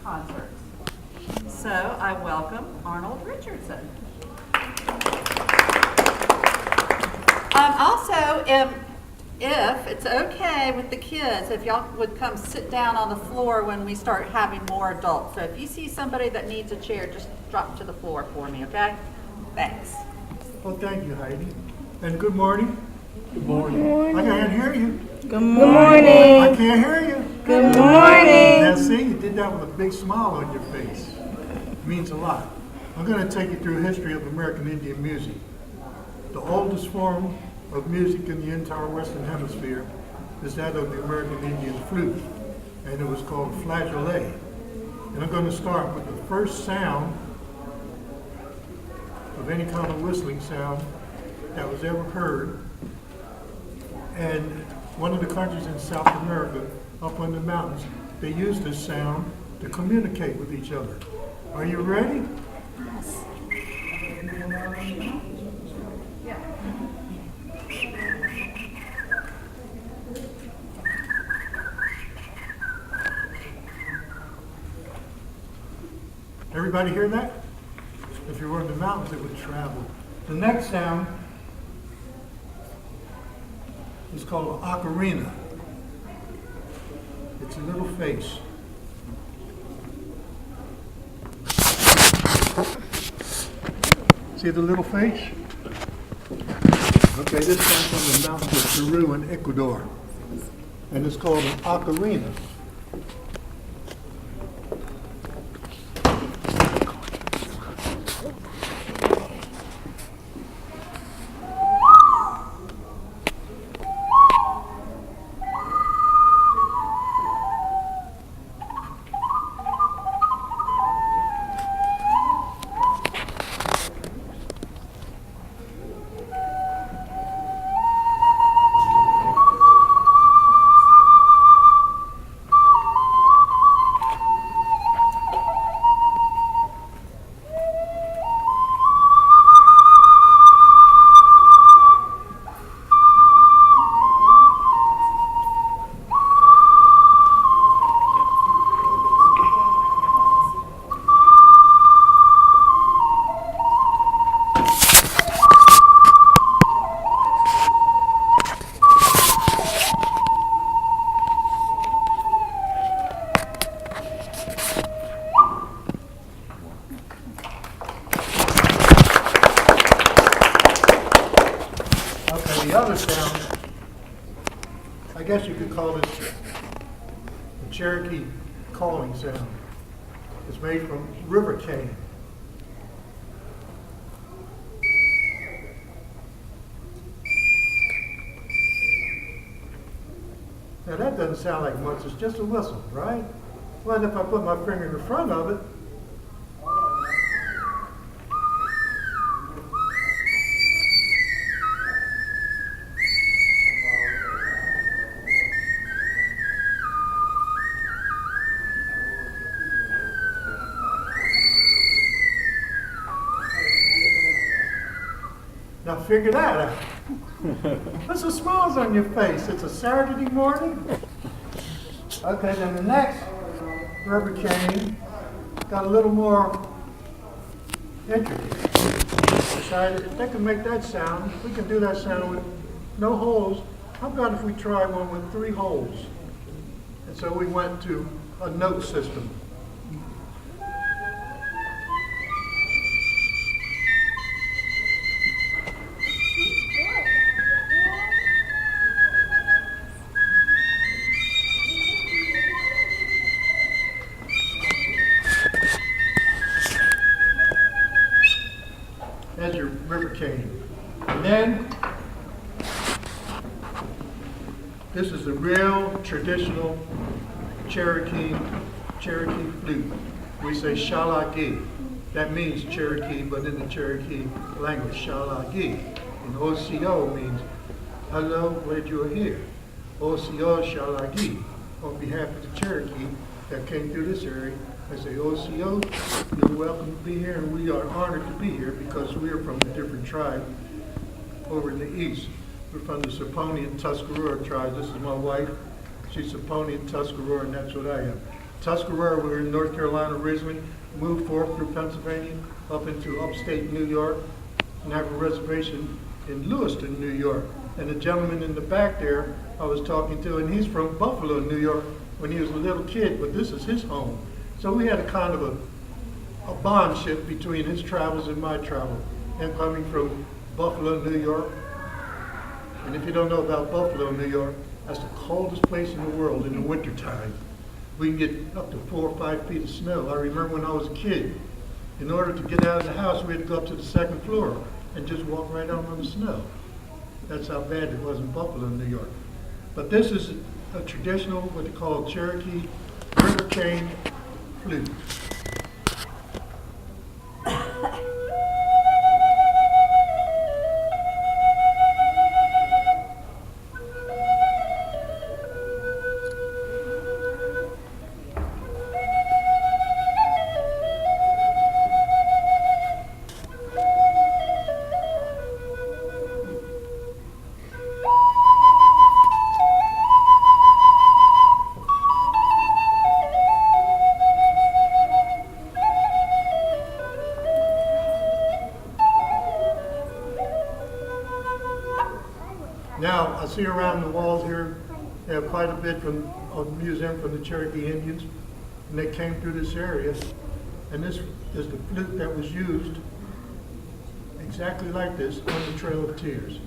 concerts. So I welcome Arnold Richardson. Also, if it's okay with the kids, if y'all would come sit down on the floor when we start having more adults. So if you see somebody that needs a chair, just drop to the floor for me, okay? Thanks. Well, thank you, Heidi. And good morning. Good morning. I can't hear you. Good morning. I can't hear you. Good morning. Now, see, you did that with a big smile on your face. It means a lot. I'm going to take you through history of American Indian music. The oldest form of music in the entire Western Hemisphere is that of the American Indian flute, and it was called flageolet. And I'm going to start with the first sound of any kind of whistling sound that was ever heard. And one of the countries in South America, up on the mountains, they used this sound to communicate with each other. Are you ready? Yes. Everybody hear that? If you were in the mountains, it would travel. The next sound is called an ocarina. It's a little face. See the little face? Okay, this comes from the mountains of Peru and Ecuador. And it's called an ocarina. The other sound, I guess you could call this the Cherokee calling sound. It's made from river cane. Now that doesn't sound like much, it's just a whistle, right? Well, if I put my finger in front of it, now figure that out. What's the smiles on your face? It's a Saturday morning? Okay, then the next rubber cane got a little more intricate. Decided if they can make that sound, we can do that sound with no holes. How about if we try one with 3 holes? And so we went to a note system. As your river cane. And then, this is a real traditional Cherokee flute. We say shalagi. That means Cherokee, but in the Cherokee language, shalagi. And OCO means, hello, glad you're here. OCO shalagi. On behalf of the Cherokee that came through this area, I say, OCO, you're welcome to be here, and we are honored to be here because we are from a different tribe over in the east. We're from the Saponi and Tuscarora tribes. This is my wife. She's Saponi and Tuscarora, and that's what I am. Tuscarora, we were in North Carolina originally, moved forth through Pennsylvania up into upstate New York, and have a reservation in Lewiston, New York. And the gentleman in the back there I was talking to, and he's from Buffalo, New York, when he was a little kid, but this is his home. So we had a kind of a bondship between his travels and my travel. Him coming from Buffalo, New York. And if you don't know about Buffalo, New York, that's the coldest place in the world in the wintertime. We can get up to 4 or 5 feet of snow. I remember when I was a kid, in order to get out of the house, we had to go up to the second floor and just walk right out on the snow. That's how bad it was in Buffalo, New York. But this is a traditional, what they call Cherokee river cane flute. Now, I see around the walls here, they have quite a bit from a museum from the Cherokee Indians, and they came through this area. And this is the flute that was used exactly like this on the Trail of Tears,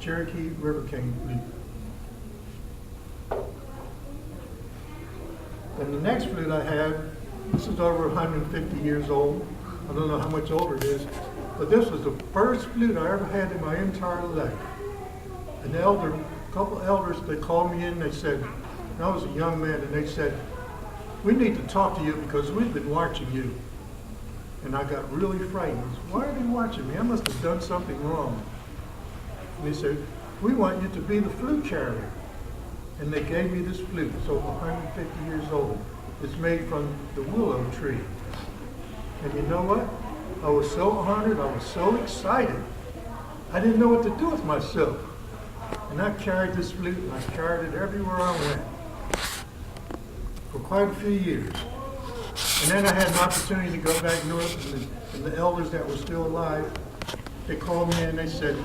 Cherokee River Cane flute. And the next flute I have, this is over 150 years old. I don't know how much older it is, but this was the first flute I ever had in my entire life. An elder, a couple elders, they called me in, they said, and I was a young man, and they said, we need to talk to you because we've been watching you. And I got really frightened. I said, why are they watching me? I must have done something wrong. And they said, we want you to be the flute carrier. And they gave me this flute. It's over 150 years old. It's made from the willow tree. And you know what? I was so honored, I was so excited. I didn't know what to do with myself. And I carried this flute, and I carried it everywhere I went for quite a few years. And then I had an opportunity to go back north, and the elders that were still alive, they called me in and they said,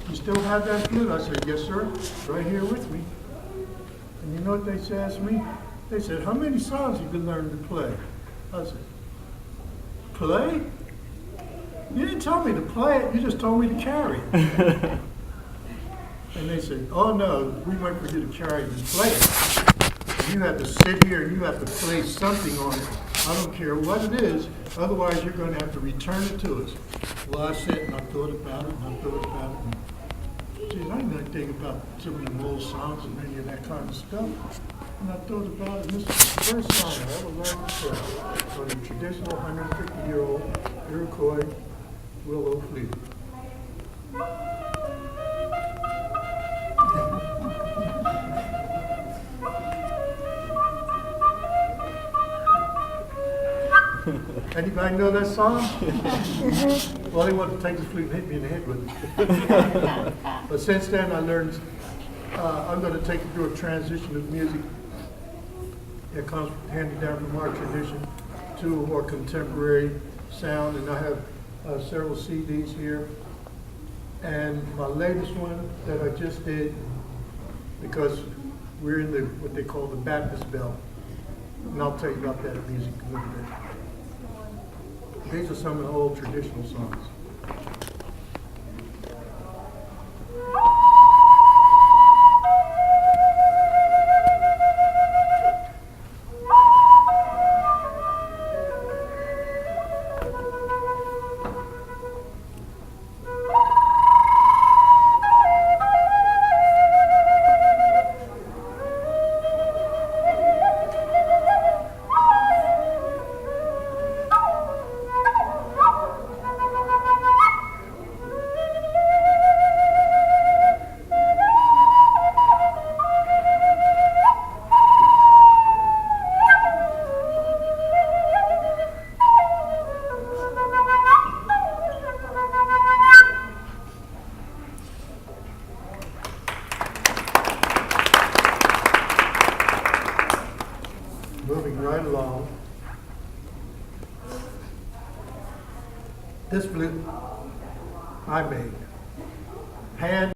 you still have that flute? I said, yes, sir, it's right here with me. And you know what they asked me? They said, how many songs have you learned to play? I said, play? You didn't tell me to play it, you just told me to carry it. And they said, oh no, we wait for you to carry it and play it. You have to sit here and you have to play something on it. I don't care what it is, otherwise you're going to have to return it to us. Well, I sat and I thought about it and I thought about it. And, geez, I didn't know anything about some of the old songs and any of that kind of stuff. And I thought about it, and this is the first song I ever learned to play on the traditional 150-year-old Iroquois willow flute. Anybody know that song? Well, they wanted to take the flute and hit me in the head with it. But since then, I learned, I'm going to take you through a transition of music that comes handed down from our tradition to a more contemporary sound. And I have several CDs here. And my latest one that I just did, because we're in what they call the Baptist Belt. And I'll tell you about that music a little bit. These are some of the old traditional songs. This flute I made. Hand